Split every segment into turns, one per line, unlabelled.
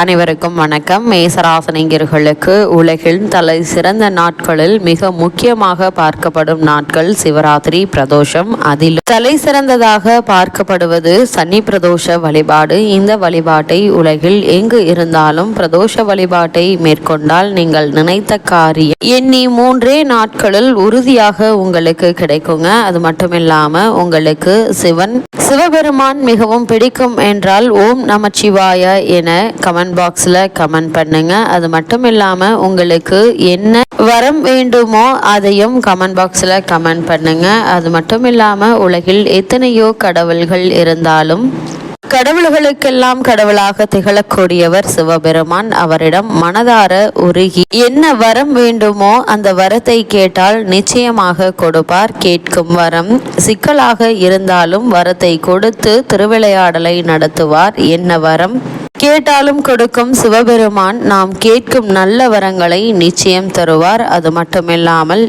அனைவருக்கும் வணக்கம். மேசராசினியர்களுக்கு உலகில் தலை சிறந்த நாட்களில் மிக முக்கியமாக பார்க்கப்படும் நாட்கள் சிவராத்திரி பிரதோஷம். அதில் தலை சிறந்ததாக பார்க்கப்படுவது சனி பிரதோஷ வழிபாடு. இந்த வழிபாட்டை உலகில் எங்கு இருந்தாலும் பிரதோஷ வழிபாட்டை மேற்கொண்டால் நீங்கள் நினைத்த காரியம் எண்ணி 3 நாட்களில் உறுதியாக உங்களுக்கு கிடைக்குங்க. அது மட்டும் இல்லாம உங்களுக்கு சிவபெருமான் மிகவும் பிடிக்கும் என்றால் ஓம் நமச்சிவாய என கமெண்ட் பாக்ஸில் கமெண்ட் பண்ணுங்க. அது மட்டும் இல்லாமல் உங்களுக்கு என்ன வரம் வேண்டுமோ அதையும் கமெண்ட் பாக்ஸில் கமெண்ட் பண்ணுங்க. அது மட்டும் இல்லாமல் உலகில் எத்தனையோ கடவுள்கள் இருந்தாலும் கடவுள்களுக்கெல்லாம் கடவுளாக திகழக்கூடியவர் சிவபெருமான். அவரிடம் மனதார உருகி என்ன வரம் வேண்டுமோ அந்த வரத்தை கேட்டால் நிச்சயமாக கொடுப்பார். கேட்கும் வரம் சிக்கலாக இருந்தாலும் வரத்தை கொடுத்து திருவிளையாடலை நடத்துவார். என்ன வரம் கேட்டாலும் கொடுக்கும் சிவபெருமான் நாம் கேட்கும் நல்ல வரங்களை நிச்சயம் தருவார். அது மட்டுமில்லாமல்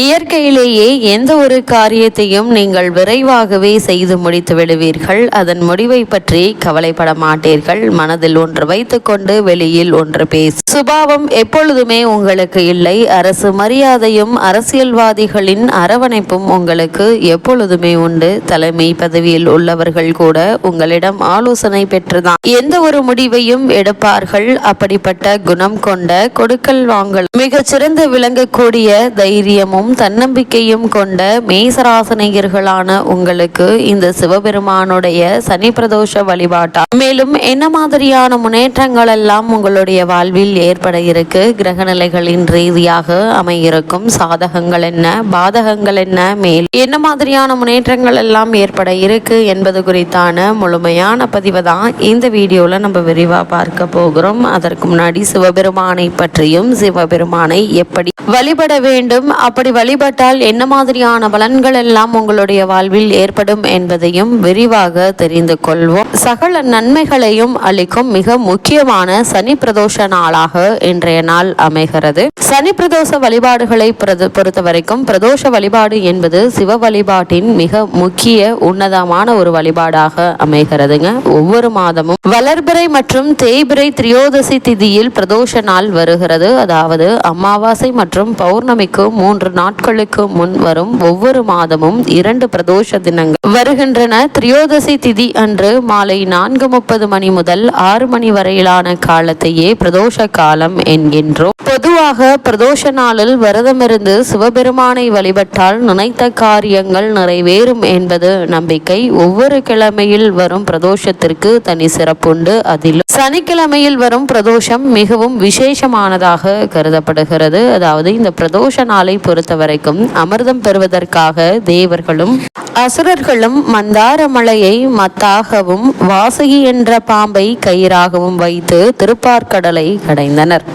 இயற்கையிலேயே எந்த ஒரு காரியத்தையும் நீங்கள் விரைவாகவே செய்து முடித்து விடுவீர்கள். அதன் முடிவை பற்றி கவலைப்பட மாட்டீர்கள். மனதில் ஒன்று வைத்துக்கொண்டு வெளியில் ஒன்று பேச சுபாவம் எப்பொழுதுமே உங்களுக்கு இல்லை. அரசு மரியாதையும் அரசியல்வாதிகளின் அரவணைப்பும் உங்களுக்கு எப்பொழுதுமே உண்டு. தலைமை பதவியில் உள்ளவர்கள் கூட உங்களிடம் ஆலோசனை பெற்று எந்த ஒரு முடிவையும் எடுப்பார்கள். அப்படிப்பட்ட குணம் கொண்ட கொடுக்கல் வாங்கல் மிகச்சிறந்த விளங்கக்கூடிய தைரியமும் தன்னம்பிக்கையும் கொண்ட மேசராசினியர்களான உங்களுக்கு இந்த சிவபெருமானுடைய சனி பிரதோஷ வழிபாட்டா மேலும் என்ன மாதிரியான முன்னேற்றங்கள் எல்லாம் உங்களுடைய வாழ்வில் ஏற்பட இருக்கு, கிரகநிலைகளின் ரீதியாக அமையிருக்கும் சாதகங்கள் என்ன, பாதகங்கள் என்ன, மேல் என்ன மாதிரியான முன்னேற்றங்கள் எல்லாம் ஏற்பட இருக்கு என்பது குறித்தான முழுமையான பதிவு தான் இந்த வீடியோவில் நம்ம விரிவாக பார்க்க போகிறோம். அதற்கு முன்னாடி சிவபெருமானை பற்றியும் சிவபெருமானை எப்படி வழிபட வேண்டும், அப்படி வழிபட்டால் என்ன மாதிரியான பலன்கள் எல்லாம் உங்களுடைய வாழ்வில் ஏற்படும் என்பதையும் விரிவாக தெரிந்து கொள்வோம். சகல நன்மைகளையும் அளிக்கும் மிக முக்கியமான சனி பிரதோஷ நாளாக இன்றைய நாள் அமைகிறது. சனி பிரதோஷ வழிபாடுகளை பொறுத்த வரைக்கும் பிரதோஷ வழிபாடு என்பது சிவ வழிபாட்டின் மிக முக்கிய உன்னதமான ஒரு வழிபாடாக அமைகிறதுங்க. ஒவ்வொரு மாதமும் வளர்பிறை மற்றும் தேய்பிறை திரியோதசி திதியில் பிரதோஷ நாள் வருகிறது. அதாவது அமாவாசை மற்றும் பௌர்ணமிக்கு 3 நாட்களுக்கு முன் வரும் ஒவ்வொரு மாதமும் 2 பிரதோஷ தினங்கள் வருகின்றன. திரியோதசி திதி அன்று மாலை 4:30 மணி முதல் 6 மணி வரையிலான காலத்தையே பிரதோஷ காலம் என்கின்றோம். பொதுவாக பிரதோஷ நாளில் விரதமிருந்து சிவபெருமானை வழிபட்டால் நினைத்த காரியங்கள் நிறைவேறும் என்பது நம்பிக்கை. ஒவ்வொரு கிழமையில் வரும் பிரதோஷத்திற்கு தனி சிறப்புண்டு. அதில் சனிக்கிழமையில் வரும் பிரதோஷம் மிகவும் விசேஷமானதாக கருதப்படுகிறது. அதாவது இந்த பிரதோஷ நாளை பொறுத்த வரைக்கும் அமிர்தம் பெறுவதற்காக தேவர்களும் அசுரர்களும் மந்தார மலையை மத்தாகவும் வாசுகி என்ற பாம்பை கயிறாகவும் வைத்து திருப்பார்கடலை கடைந்தனர்.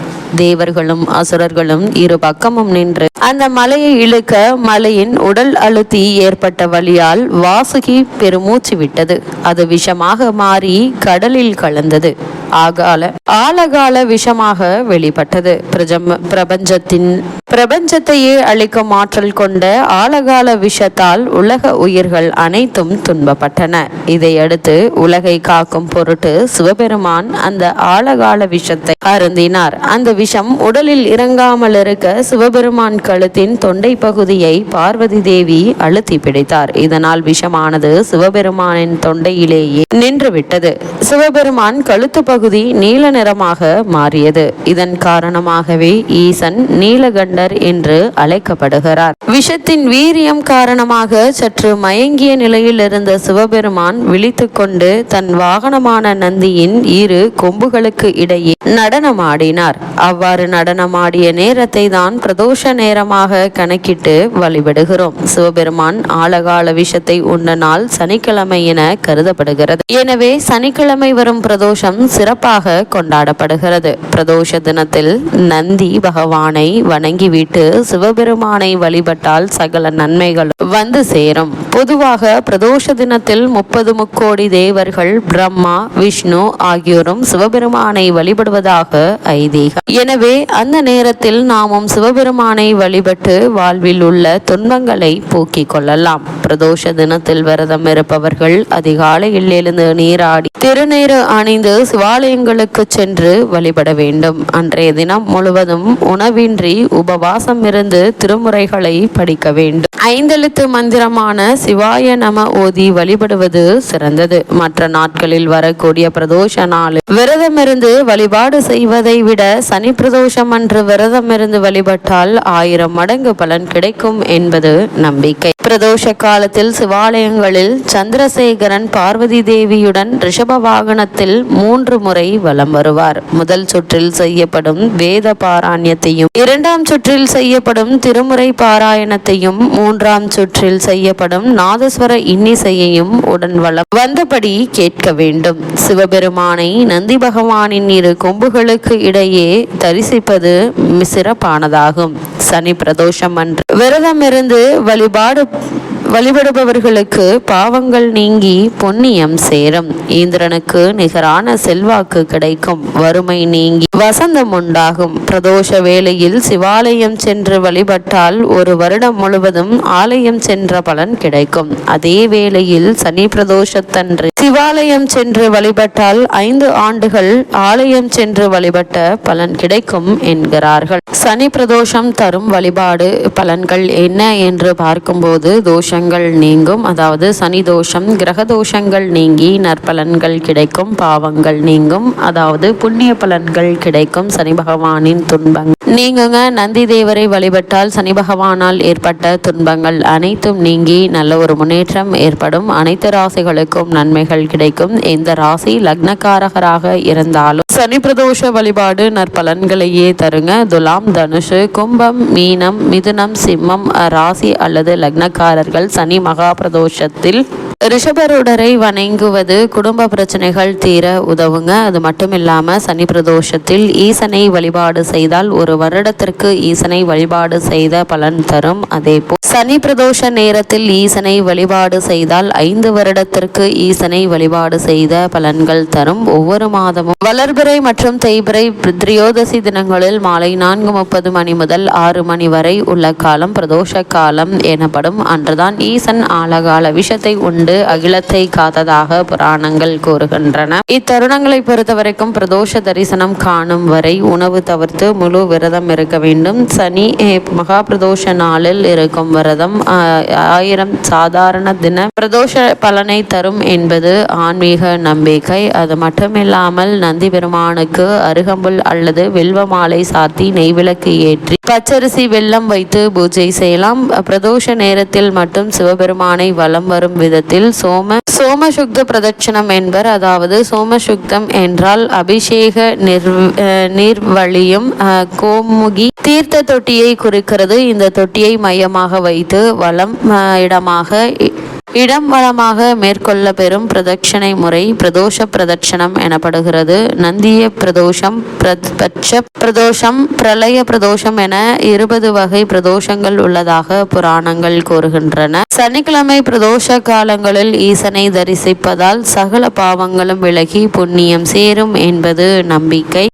தேவர்களும் அசுரர்களும் இரு பக்கமும் நின்று அந்த மலையை இழுக்க மலையின் உடல் அழுத்தி ஏற்பட்ட வலியால் வாசுகி பெருமூச்சு விட்டது. அது விஷமாக மாறி கடலில் கலந்தது. ஆழகால விஷமாக வெளிப்பட்டது. பிரபஞ்சத்தையே அழிக்கும் ஆற்றல் கொண்ட ஆழகால விஷத்தால் உலக உயிர்கள் அனைத்தும் துன்பப்பட்டன. இதையடுத்து உலகை காக்கும் பொருட்டு சிவபெருமான் அந்த ஆழகால விஷத்தை அருந்தினார். அந்த விஷம் உடலில் இறங்காமல் இருக்க சிவபெருமான் கழுத்தின் தொண்டை பகுதியை பார்வதி தேவி அழுத்தி பிடித்தார். இதனால் விஷமானது சிவபெருமானின் தொண்டையிலேயே நின்றுவிட்டது. சிவபெருமான் கழுத்து பகுதி நீல நிறமாக மாறியது. இதன் காரணமாகவே ஈசன் நீலகண்டர் என்று அழைக்கப்படுகிறார். விஷத்தின் வீரியம் காரணமாக சற்று மயங்கிய நிலையில் இருந்த சிவபெருமான் விழித்துக் கொண்டு தன் வாகனமான நந்தியின் 2 கொம்புகளுக்கு இடையே நடனமாடினார். அவ்வாறு நடனமாடிய நேரத்தை தான் பிரதோஷ நேரமாக கணக்கிட்டு வழிபடுகிறோம். சிவபெருமான் ஆழகால விஷத்தை உண்ட நாள் சனிக்கிழமை என கருதப்படுகிறது. எனவே சனிக்கிழமை வரும் பிரதோஷம் சிறப்பாக கொண்டாடப்படுகிறது. பிரதோஷ தினத்தில் நந்தி பகவானை வணங்கிவிட்டு சிவபெருமானை வழிபட்டால் சகல நன்மைகள் வந்து சேரும். பொதுவாக பிரதோஷ தினத்தில் 30 முக்கோடி தேவர்கள் பிரம்மா விஷ்ணு ஆகியோரும் சிவபெருமானை வழிபடுவதாக ஐதீகம். எனவே அந்த நேரத்தில் நாமும் சிவபெருமானை வழிபட்டு வாழ்வில் உள்ள துன்பங்களை போக்கிக் கொள்ளலாம். பிரதோஷ தினத்தில் விரதம் இருப்பவர்கள் அதிகாலையில் எழுந்து நீராடி திருநீறு அணிந்து சிவாலயங்களுக்கு சென்று வழிபட வேண்டும். அன்றைய தினம் முழுவதும் உணவின்றி உபவாசம் இருந்து திருமுறைகளை படிக்க வேண்டும். 5 எழுத்து மந்திரமான சிவாய நம ஓதி வழிபடுவது சிறந்தது. மற்ற நாட்களில் வரக்கூடிய பிரதோஷ நாள் விரதமிருந்து வழிபாடு செய்வதை விட சனி பிரதோஷம் அன்று விரதமிருந்து வழிபட்டால் 1000 மடங்கு பலன் கிடைக்கும் என்பது நம்பிக்கை. பிரதோஷ காலத்தில் சிவாலயங்களில் சந்திரசேகரன் பார்வதி தேவியுடன் ரிஷப வாகனத்தில் 3 முறை வலம் வருவார். முதல் சுற்றில் செய்யப்படும் வேத பாராயணத்தையும் 2ஆம் சுற்றில் செய்யப்படும் திருமுறை பாராயணத்தையும் 3ஆம் சுற்றில் செய்யப்படும் நாதஸ்வர இன்னிசையையும் உடன் வலம் வந்தபடி கேட்க வேண்டும். சிவபெருமானை நந்தி பகவானின் 2 கொம்புகளுக்கு இடையே தரிசிப்பது சிறப்பானதாகும். சனி பிரதோஷம் அன்று விரதமிருந்து வழிபடுபவர்களுக்கு பாவங்கள் நீங்கி புண்ணியம் சேரும். இந்திரனுக்கு நிகரான செல்வாக்கு கிடைக்கும். வறுமை நீங்கி வசந்தம் உண்டாகும். பிரதோஷ வேளையில் சிவாலயம் சென்று வழிபட்டால் 1 வருடம் முழுவதும் ஆலயம் சென்ற பலன் கிடைக்கும். அதே வேளையில் சனி பிரதோஷத்தன்று சிவாலயம் சென்று வழிபட்டால் 5 ஆண்டுகள் ஆலயம் சென்று வழிபட்ட பலன் கிடைக்கும் என்கிறார்கள். சனி பிரதோஷம் தரும் வழிபாடு பலன்கள் என்ன என்று பார்க்கும்போது தோஷங்கள் நீங்கும். அதாவது சனி தோஷம் கிரக தோஷங்கள் நீங்கி நற்பலன்கள் கிடைக்கும். பாவங்கள் நீங்கும். அதாவது புண்ணிய பலன்கள் கிடைக்கும். சனி பகவானின் துன்பங்கள் நீங்குங்க. நந்தி தேவரை வழிபட்டால் சனி பகவானால் ஏற்பட்ட துன்பங்கள் அனைத்தும் நீங்கி நல்ல ஒரு முன்னேற்றம் ஏற்படும். அனைத்து ராசிகளுக்கும் நன்மைகள் கிடைக்கும். எந்த ராசி லக்னக்காரகராக இருந்தாலும் சனி பிரதோஷ வழிபாடு நற்பலன்களையே தருங்க. துலாம், தனுஷு, கும்பம், மீனம், மிதுனம், சிம்மம் ராசி அல்லது லக்னக்காரர்கள் சனி மகா பிரதோஷத்தில் ரிஷபருடரை வணங்குவது குடும்ப பிரச்சனைகள் தீர உதவுங்க. அது மட்டும் இல்லாம சனி பிரதோஷத்தில் ஈசனை வழிபாடு செய்தால் 1 வருடத்திற்கு ஈசனை வழிபாடு செய்த பலன் தரும். அதேபோல் சனி பிரதோஷ நேரத்தில் ஈசனை வழிபாடு செய்தால் 5 வருடத்திற்கு ஈசனை வழிபாடு செய்த பலன்கள் தரும். ஒவ்வொரு மாதமும் வளர்பிறை மற்றும் தேய்பிறை திரியோதசி தினங்களில் மாலை 4:30 மணி முதல் 6 மணி வரை உள்ள காலம் பிரதோஷ காலம் எனப்படும். அன்றுதான் ஈசன் ஆழகால விஷத்தை உண்டு அகிலத்தை காத்ததாக புராணங்கள் கூறுகின்றன. இத்தருணங்களை பொறுத்தவரைக்கும் பிரதோஷ தரிசனம் காணும் வரை உணவு தவிர்த்து முழு விரதம் இருக்க வேண்டும். சனி மகா பிரதோஷ நாளில் இருக்கும் விரதம் 1000 சாதாரண தின பிரதோஷ பலனை தரும் என்பது ஆன்மீக நம்பிக்கை. அது மட்டுமில்லாமல் நந்தி பெருமானுக்கு அருகம்புல் அல்லது வில்வ மாலை சாத்தி நெய்விளக்கு ஏற்றி பச்சரிசி வெல்லம் வைத்து பூஜை செய்யலாம். பிரதோஷ நேரத்தில் மட்டும் சிவபெருமானை வலம் வரும் விதத்தில் சோமசுக்த பிரதட்சணம் என்பர். அதாவது சோமசுக்தம் என்றால் அபிஷேக நீர்வழியும் கோமுகி தீர்த்த தொட்டியை குறிக்கிறது. இந்த தொட்டியை மையமாக வைத்து இடம் வளமாக மேற்கொள்ள பெறும் பிரதட்சணை முறை பிரதோஷ பிரதட்சணம் எனப்படுகிறது. நந்திய பிரதோஷம், பிரத்பட்ச பிரதோஷம், பிரளய பிரதோஷம் என 20 வகை பிரதோஷங்கள் உள்ளதாக புராணங்கள் கூறுகின்றன. சனிக்கிழமை பிரதோஷ காலங்களில் ஈசனை தரிசிப்பதால் சகல பாவங்களும் விலகி புண்ணியம் சேரும் என்பது நம்பிக்கை.